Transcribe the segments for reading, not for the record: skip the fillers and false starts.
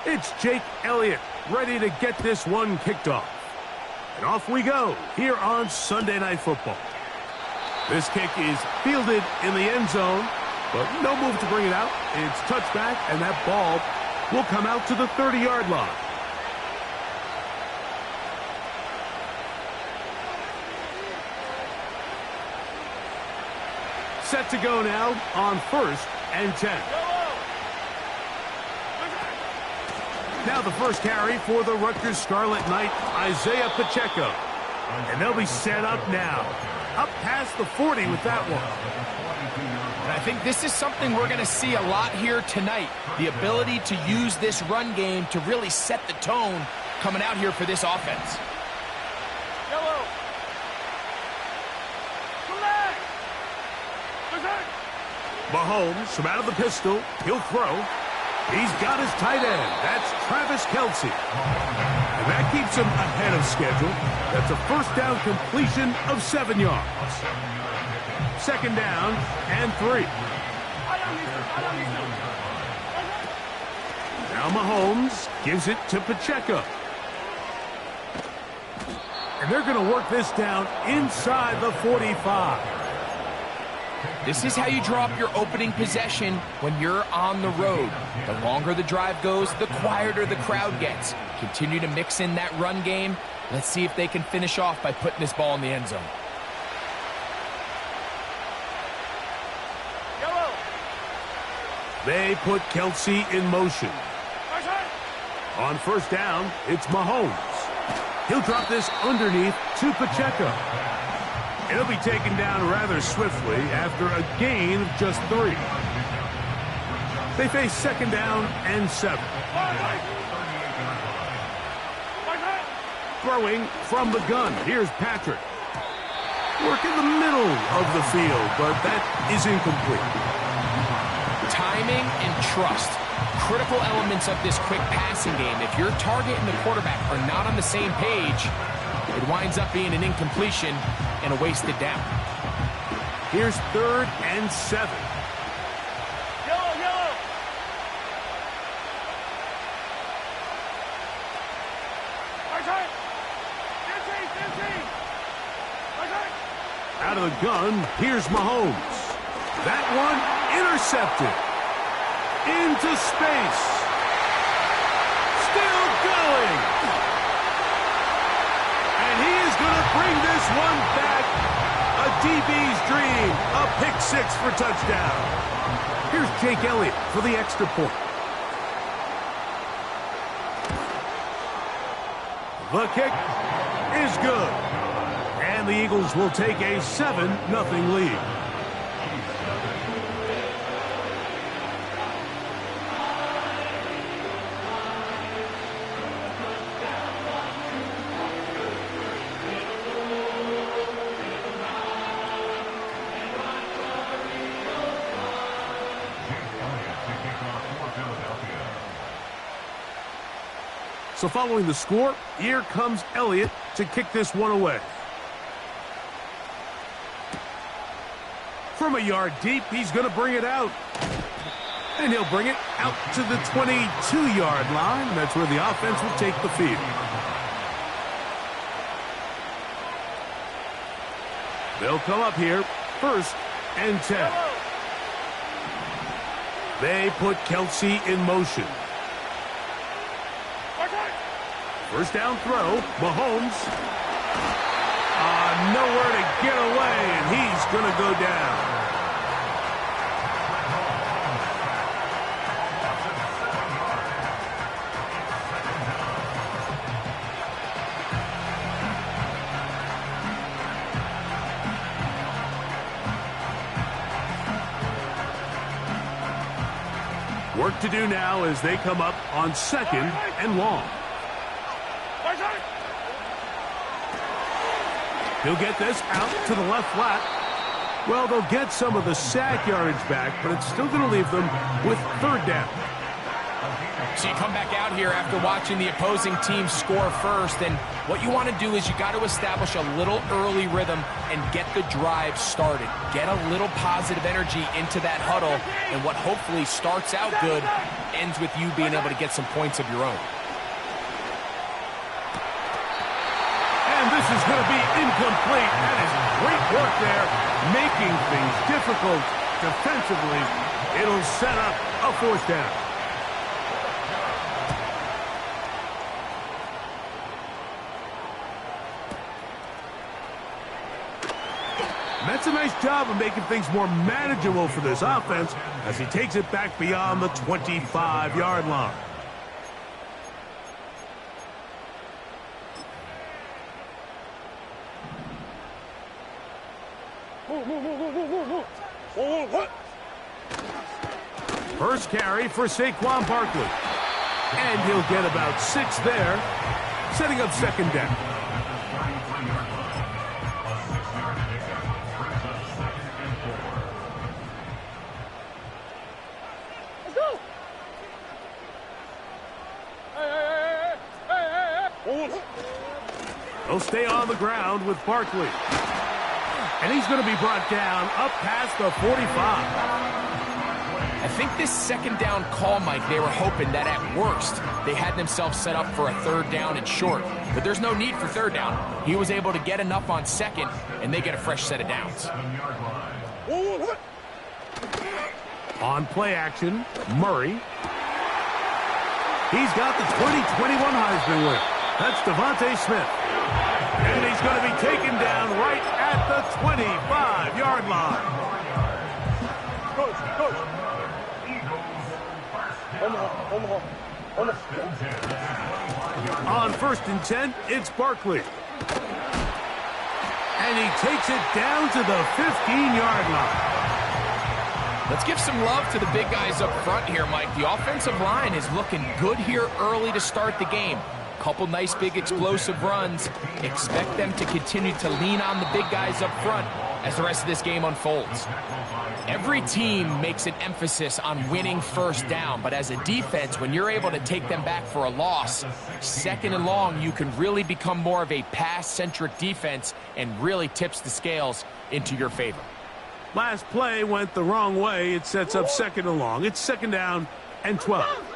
It's Jake Elliott ready to get this one kicked off. And off we go here on Sunday Night Football. This kick is fielded in the end zone, but no move to bring it out. It's touchback, and that ball will come out to the 30-yard line. Set to go now on 1st and 10. Now the first carry for the Rutgers Scarlet Knight, Isaiah Pacheco. And they'll be set up now. Up past the 40 with that one. And I think this is something we're going to see a lot here tonight. The ability to use this run game to really set the tone coming out here for this offense. Mahomes from out of the pistol. He'll throw. He's got his tight end. That's Travis Kelce. And that keeps him ahead of schedule. That's a first down completion of 7 yards. Second down and 3. Now Mahomes gives it to Pacheco. And they're going to work this down inside the 45. This is how you draw up your opening possession when you're on the road. The longer the drive goes, the quieter the crowd gets. Continue to mix in that run game. Let's see if they can finish off by putting this ball in the end zone. They put Kelce in motion. On first down, it's Mahomes. He'll drop this underneath to Pacheco. It'll be taken down rather swiftly after a gain of just 3. They face second down and 7. Throwing from the gun. Here's Patrick. Work in the middle of the field, but that is incomplete. Timing and trust. Critical elements of this quick passing game. If your target and the quarterback are not on the same page, it winds up being an incompletion and a wasted down. Here's 3rd and 7. Out of the gun, here's Mahomes. That one intercepted. Into space. Still going. And he is going to bring this one back. A DB's dream. A pick 6 for touchdown. Here's Jake Elliott for the extra point. The kick is good. And the Eagles will take a 7-0 lead. So following the score, here comes Elliott to kick this one away. From a yard deep, he's going to bring it out. And he'll bring it out to the 22-yard line. That's where the offense will take the field. They'll come up here, 1st and 10. They put Kelce in motion. First down throw, Mahomes. Nowhere to get away, and he's going to go down. Work to do now as they come up on 2nd and long. He'll get this out to the left flat. Well, they'll get some of the sack yardage back, but it's still going to leave them with 3rd down. So you come back out here after watching the opposing team score first, and what you want to do is you got to establish a little early rhythm and get the drive started. Get a little positive energy into that huddle, and what hopefully starts out good ends with you being able to get some points of your own. And this is going to be incomplete. That is great work there, making things difficult defensively. It'll set up a fourth down. That's a nice job of making things more manageable for this offense as he takes it back beyond the 25-yard line. First carry for Saquon Barkley. And he'll get about 6 there, setting up second down. He'll stay on the ground with Barkley. And he's going to be brought down up past the 45. I think this second down call, Mike, they were hoping that at worst they had themselves set up for a third down and short. But there's no need for third down. He was able to get enough on second, and they get a fresh set of downs. On play action, Murray. He's got the 2021 Heisman winner. That's Devontae Smith. And he's going to be taken down right at the 25-yard line. On 1st and 10, it's Barkley. And he takes it down to the 15-yard line. Let's give some love to the big guys up front here, Mike. The offensive line is looking good here early to start the game. Couple nice big explosive runs. Expect them to continue to lean on the big guys up front as the rest of this game unfolds. Every team makes an emphasis on winning first down, but as a defense, when you're able to take them back for a loss, second and long, you can really become more of a pass-centric defense and really tips the scales into your favor. Last play went the wrong way. It sets up second and long. It's second down and 12.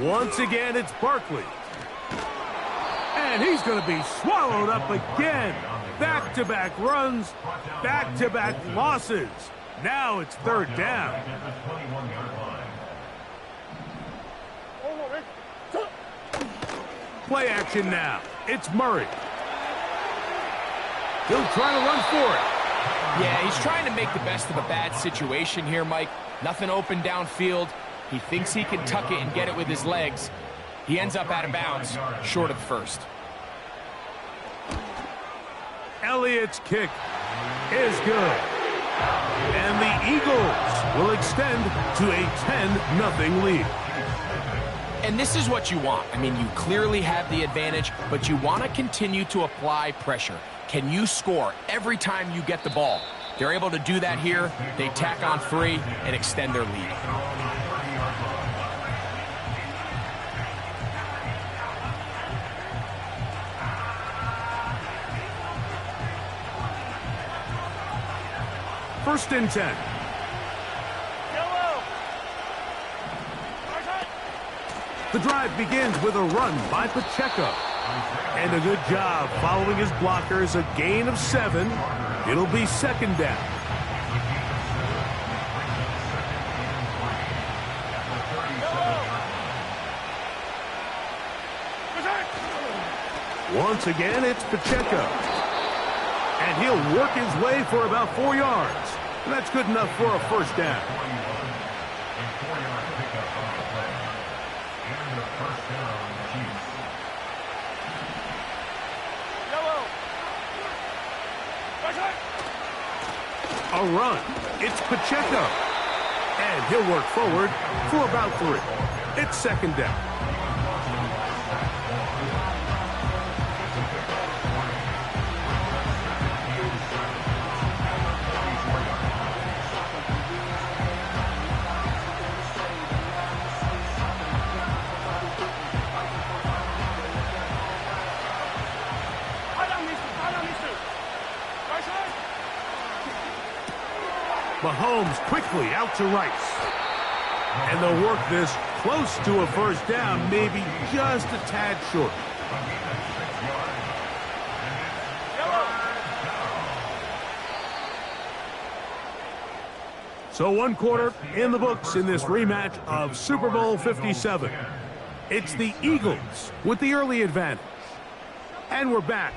Once again, it's Barkley. And he's going to be swallowed up again. Back-to-back runs, back-to-back losses. Now it's third down. Play action now. It's Murray. He'll try to run for it. Yeah, he's trying to make the best of a bad situation here, Mike. Nothing open downfield. He thinks he can tuck it and get it with his legs. He ends up out of bounds, short of first. Elliott's kick is good. And the Eagles will extend to a 10-0 lead. And this is what you want. I mean, you clearly have the advantage, but you want to continue to apply pressure. Can you score every time you get the ball? They're able to do that here. They tack on 3 and extend their lead. First and 10. The drive begins with a run by Pacheco. And a good job following his blockers, a gain of 7. It'll be second down. Once again, it's Pacheco. And he'll work his way for about 4 yards. And that's good enough for a first down. A run. It's Pacheco. And he'll work forward for about 3. It's second down. Mahomes quickly out to Rice. And they'll work this close to a first down, maybe just a tad short. So 1 quarter in the books in this rematch of Super Bowl 57. It's the Eagles with the early advantage. And we're back.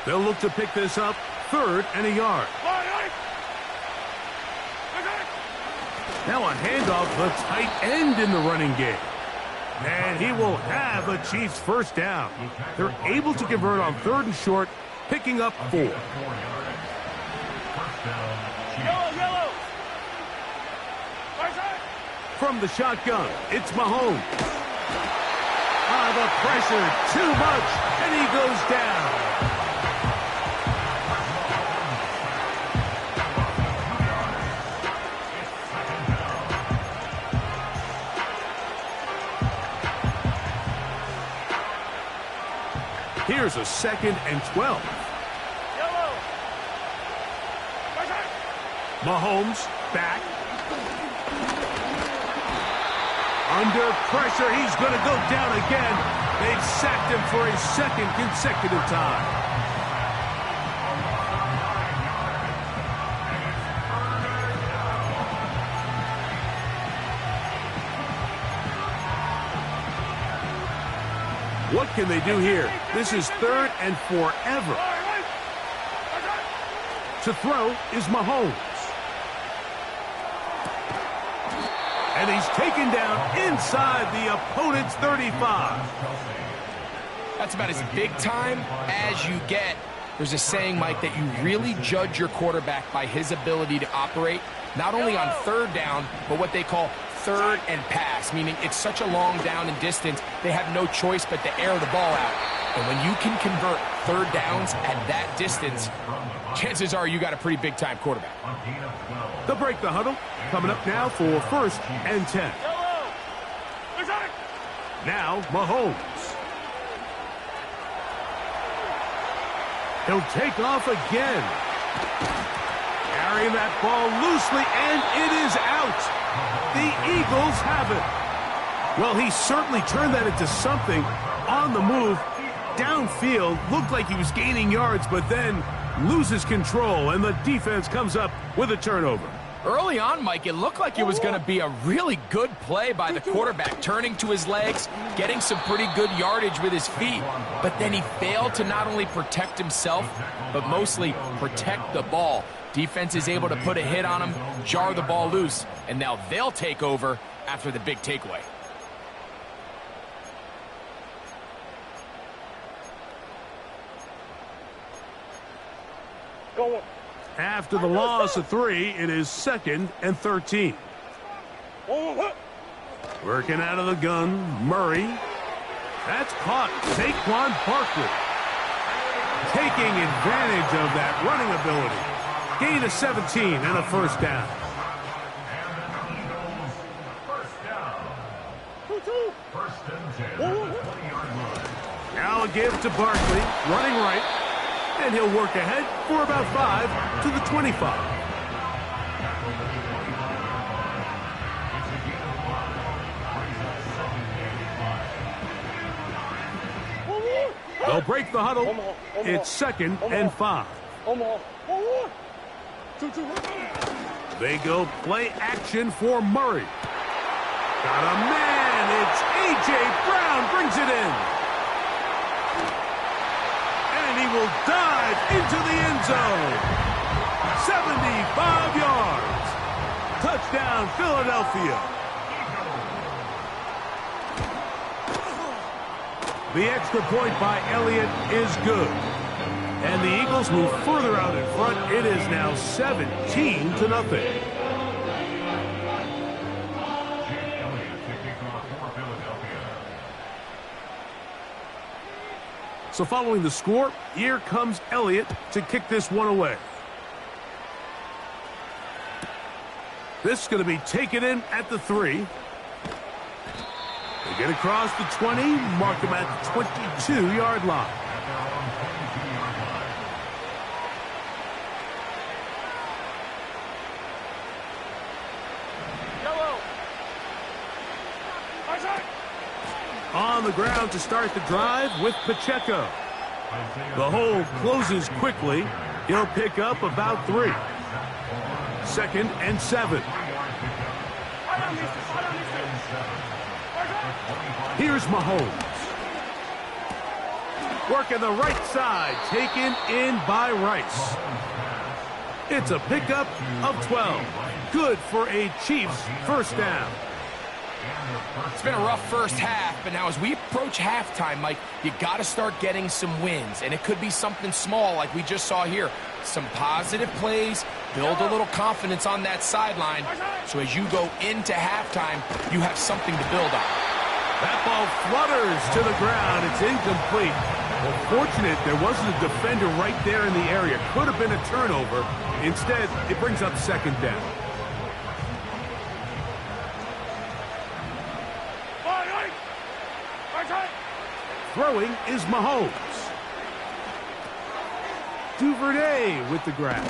They'll look to pick this up, 3rd and a yard. Now a handoff, the tight end in the running game. And he will have a Chiefs first down. They're able to convert on 3rd and short, picking up 4. From the shotgun, it's Mahomes. The pressure, too much, and he goes down. Here's a 2nd and 12. Mahomes back. Under pressure, he's going to go down again. They've sacked him for a 2nd consecutive time. What can they do here? This is 3rd and forever. To throw is Mahomes. And he's taken down inside the opponent's 35. That's about as big time as you get. There's a saying, Mike, that you really judge your quarterback by his ability to operate, not only on 3rd down, but what they call 3rd and pass, meaning it's such a long down and distance, they have no choice but to air the ball out. And when you can convert 3rd downs at that distance, chances are you got a pretty big-time quarterback. They'll break the huddle. Coming up now for 1st and 10. Now Mahomes. He'll take off again. Carrying that ball loosely, and it is out. The Eagles have it. Well, he certainly turned that into something on the move. Downfield, looked like he was gaining yards, but then loses control, and the defense comes up with a turnover. Early on, Mike, it looked like it was going to be a really good play by the quarterback, turning to his legs, getting some pretty good yardage with his feet, but then he failed to not only protect himself, but mostly protect the ball. Defense is able to put a hit on him, jar the ball loose, and now they'll take over after the big takeaway. After the loss of 3, it is 2nd and 13. Working out of the gun, Murray. That's caught. Saquon Barkley taking advantage of that running ability. Gain of 17 and a first down. Now a give to Barkley, running right, and he'll work ahead for about 5 to the 25. They'll break the huddle. It's 2nd and 5. They go play action for Murray. Got a man. It's A.J. Brown brings it in. And he will dive into the end zone. 75 yards. Touchdown, Philadelphia. The extra point by Elliott is good. And the Eagles move further out in front. It is now 17-0. So following the score, here comes Elliott to kick this one away. This is going to be taken in at the 3. They get across the 20, mark them at the 22-yard line. On the ground to start the drive with Pacheco. The hole closes quickly. He'll pick up about 3. 2nd and 7. Here's Mahomes. Working the right side, taken in by Rice. It's a pickup of 12. Good for a Chiefs first down. It's been a rough first half, but now as we approach halftime, Mike, you got to start getting some wins, and it could be something small like we just saw here. Some positive plays, build a little confidence on that sideline, so as you go into halftime, you have something to build on. That ball flutters to the ground. It's incomplete. Well, fortunate there wasn't a defender right there in the area. Could have been a turnover. Instead, it brings up 2nd down. Throwing is Mahomes. Duvernay with the grab.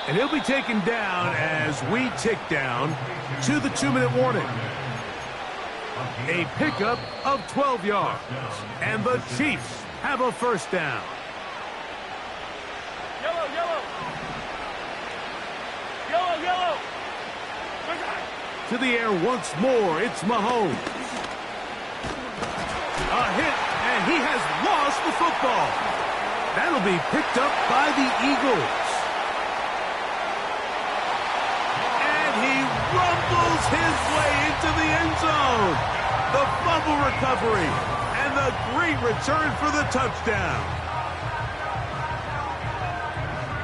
And he'll be taken down as we tick down to the 2-minute warning. A pickup of 12 yards. And the Chiefs have a first down. Yellow, yellow. Yellow, yellow. To the air once more, it's Mahomes. A hit, and he has lost the football. That'll be picked up by the Eagles. And he rumbles his way into the end zone. The fumble recovery, and the great return for the touchdown.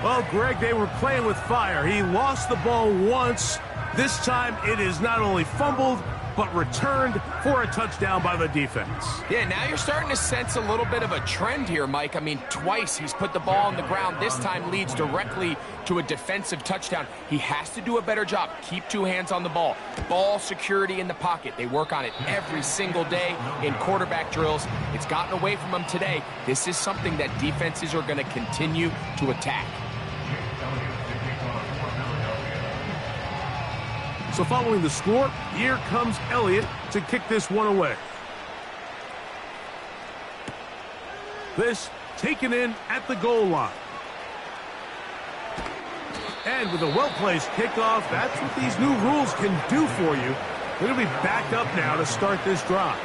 Well, Greg, they were playing with fire. He lost the ball once. This time it is not only fumbled, but returned for a touchdown by the defense. Yeah, now you're starting to sense a little bit of a trend here, Mike. I mean, twice he's put the ball on the ground. This time leads directly to a defensive touchdown. He has to do a better job. Keep 2 hands on the ball. Ball security in the pocket. They work on it every single day in quarterback drills. It's gotten away from him today. This is something that defenses are going to continue to attack. So following the score, here comes Elliott to kick this one away. This taken in at the goal line. And with a well-placed kickoff, that's what these new rules can do for you. They're going to be backed up now to start this drive.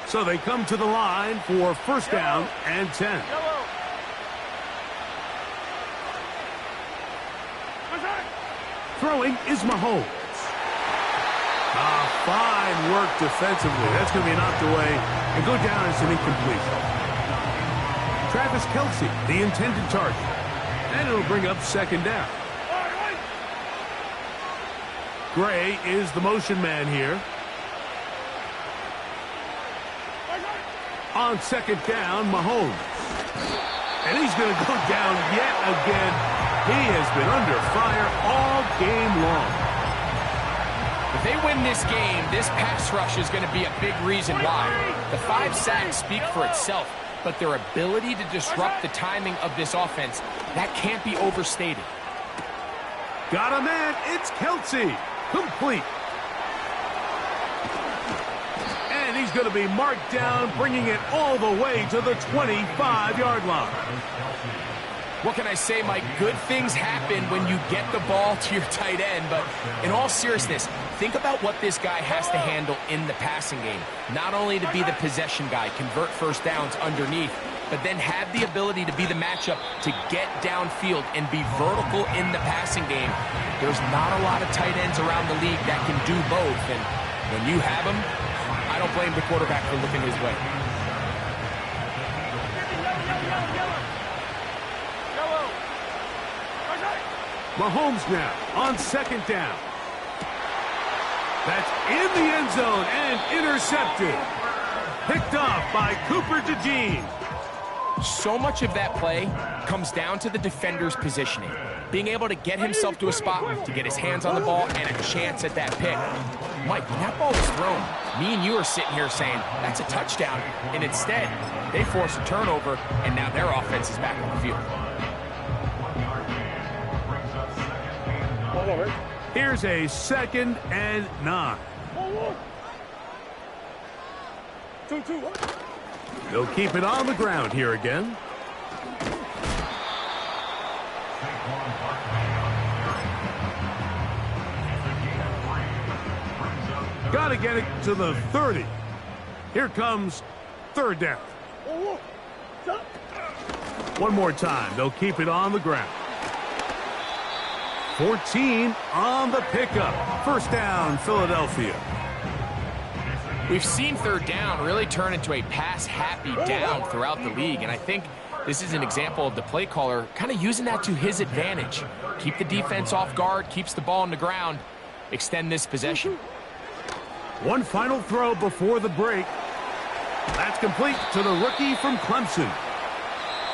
So they come to the line for first down and 10. Throwing is Mahomes. Fine work defensively. That's going to be knocked away and go down as an incompletion. Travis Kelce, the intended target. And it'll bring up 2nd down. Gray is the motion man here. On 2nd down, Mahomes. And he's going to go down yet again. He has been under fire all game long. If they win this game, this pass rush is going to be a big reason why. The 5 sacks speak for itself, but their ability to disrupt the timing of this offense, that can't be overstated. Got a man. It's Kelce. Complete. And he's going to be marked down, bringing it all the way to the 25-yard line. What can I say, Mike? Good things happen when you get the ball to your tight end, but in all seriousness, think about what this guy has to handle in the passing game. Not only to be the possession guy, convert first downs underneath, but then have the ability to be the matchup to get downfield and be vertical in the passing game. There's not a lot of tight ends around the league that can do both, and when you have them, I don't blame the quarterback for looking his way. Mahomes now on 2nd down. That's in the end zone and intercepted. Picked off by Cooper DeJean. So much of that play comes down to the defender's positioning, being able to get himself to a spot to get his hands on the ball and a chance at that pick. Mike, when that ball was thrown, me and you are sitting here saying, that's a touchdown, and instead, they force a turnover, and now their offense is back on the field. Here's a 2nd and 9. They'll keep it on the ground here again. Got to get it to the 30. Here comes 3rd down. One more time. They'll keep it on the ground. 14 on the pickup. 1st down, Philadelphia. We've seen 3rd down really turn into a pass-happy down throughout the league, and I think this is an example of the play caller kind of using that to his advantage. Keep the defense off guard, keeps the ball on the ground, extend this possession. One final throw before the break. That's complete to the rookie from Clemson.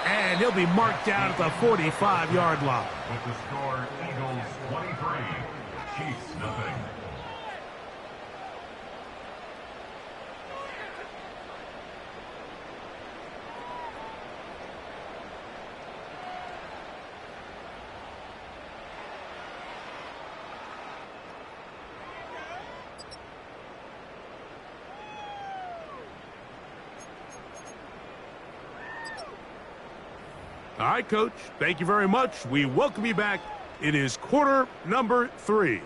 And he'll be marked down at the 45-yard line. With the score, Eagles 23, Chiefs nothing. All right, Coach. Thank you very much. We welcome you back. It is quarter number 3.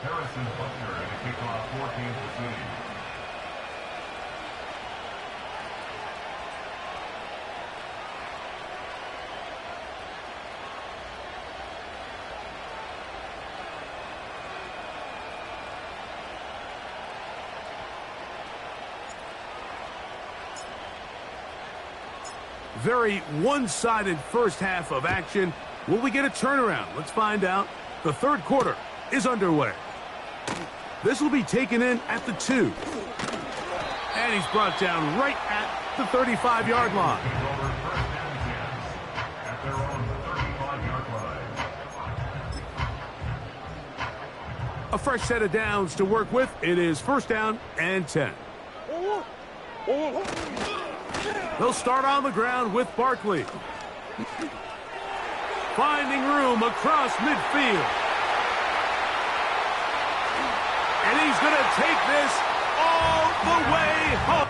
Harrison Butker at a kickoff 14 to City. Very one-sided first half of action. Will we get a turnaround? Let's find out. The 3rd quarter is underway. This will be taken in at the 2. And he's brought down right at the 35-yard line. At their own 35-yard line. A fresh set of downs to work with. It is 1st down and 10. They'll start on the ground with Barkley. Finding room across midfield. And he's going to take this all the way home.